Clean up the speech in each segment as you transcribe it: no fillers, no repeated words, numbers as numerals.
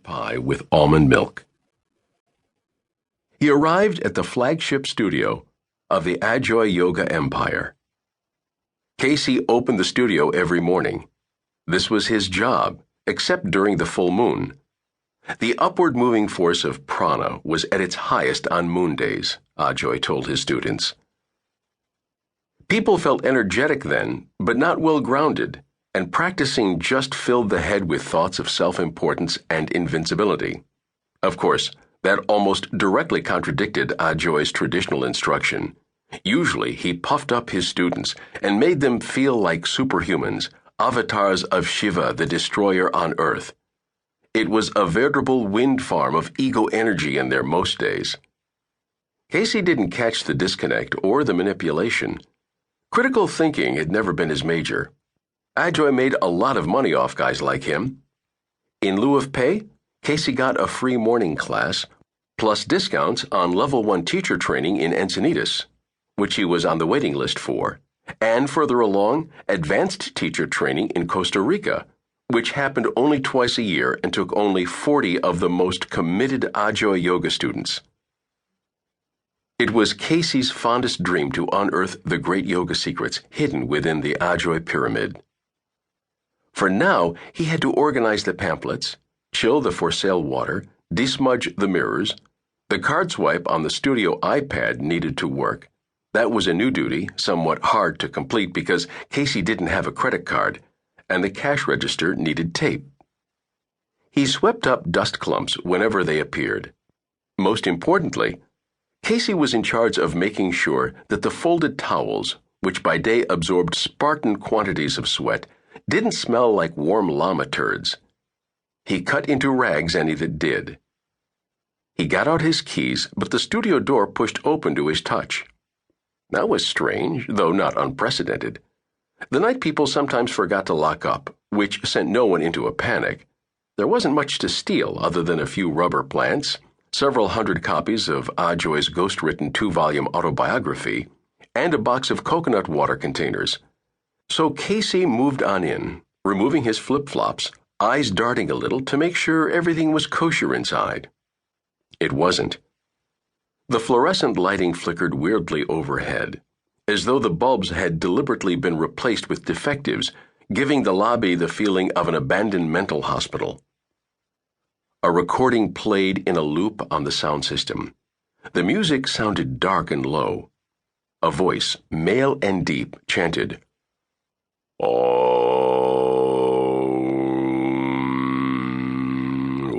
pie with almond milk. He arrived at the flagship studio of the Ajoy Yoga Empire. Casey opened the studio every morning. This was his job, except during the full moon. The upward moving force of prana was at its highest on moon days, Ajoy told his students. People felt energetic then, but not well grounded, and practicing just filled the head with thoughts of self-importance and invincibility. Of course, that almost directly contradicted Ajoy's traditional instruction. Usually, he puffed up his students and made them feel like superhumans, avatars of Shiva, the destroyer on Earth. It was a veritable wind farm of ego energy in there most days. Casey didn't catch the disconnect or the manipulation. Critical thinking had never been his major. Ajoy made a lot of money off guys like him. In lieu of pay, Casey got a free morning class, plus discounts on level 1 teacher training in Encinitas, which he was on the waiting list for, and further along, advanced teacher training in Costa Rica, which happened only twice a year and took only 40 of the most committed Ajoy yoga students. It was Casey's fondest dream to unearth the great yoga secrets hidden within the Ajoy pyramid. For now, he had to organize the pamphlets, chill the for sale water, desmudge the mirrors. The card swipe on the studio iPad needed to work. That was a new duty, somewhat hard to complete because Casey didn't have a credit card, and the cash register needed tape. He swept up dust clumps whenever they appeared. Most importantly, Casey was in charge of making sure that the folded towels, which by day absorbed Spartan quantities of sweat, didn't smell like warm llama turds. He cut into rags any that did. He got out his keys, but the studio door pushed open to his touch. That was strange, though not unprecedented. The night people sometimes forgot to lock up, which sent no one into a panic. There wasn't much to steal other than a few rubber plants, several hundred copies of Ajoy's ghost-written 2-volume autobiography, and a box of coconut water containers. So Casey moved on in, removing his flip-flops, eyes darting a little to make sure everything was kosher inside. It wasn't. The fluorescent lighting flickered weirdly overhead, as though the bulbs had deliberately been replaced with defectives, giving the lobby the feeling of an abandoned mental hospital. A recording played in a loop on the sound system. The music sounded dark and low. A voice, male and deep, chanted, Om, Om,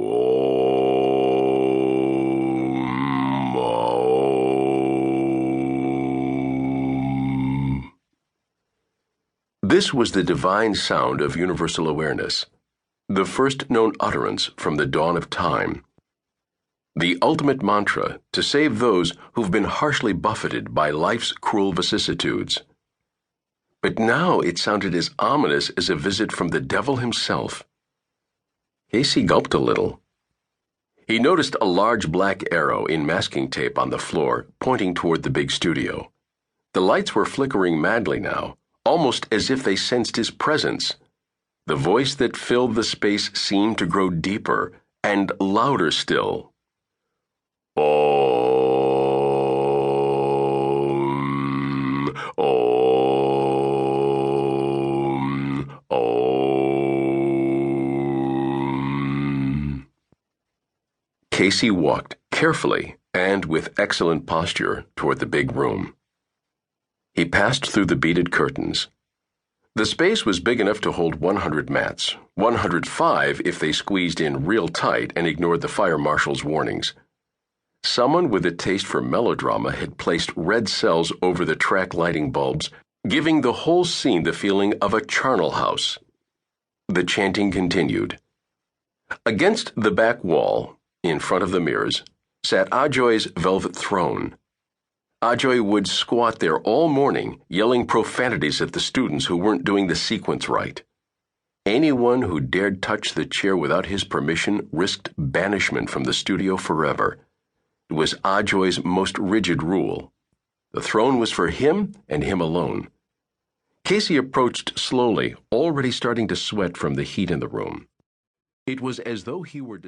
Om. This was the divine sound of universal awareness, the first known utterance from the dawn of time. The ultimate mantra to save those who've been harshly buffeted by life's cruel vicissitudes. But now it sounded as ominous as a visit from the devil himself. Casey gulped a little. He noticed a large black arrow in masking tape on the floor, pointing toward the big studio. The lights were flickering madly now, almost as if they sensed his presence. The voice that filled the space seemed to grow deeper and louder still. Om, Om, Om. Casey walked carefully and with excellent posture toward the big room. He passed through the beaded curtains. The space was big enough to hold 100 mats, 105 if they squeezed in real tight and ignored the fire marshal's warnings. Someone with a taste for melodrama had placed red cells over the track lighting bulbs, giving the whole scene the feeling of a charnel house. The chanting continued. Against the back wall, in front of the mirrors, sat Ajoy's velvet throne. Ajoy would squat there all morning, yelling profanities at the students who weren't doing the sequence right. Anyone who dared touch the chair without his permission risked banishment from the studio forever. It was Ajoy's most rigid rule. The throne was for him and him alone. Casey approached slowly, already starting to sweat from the heat in the room. It was as though he were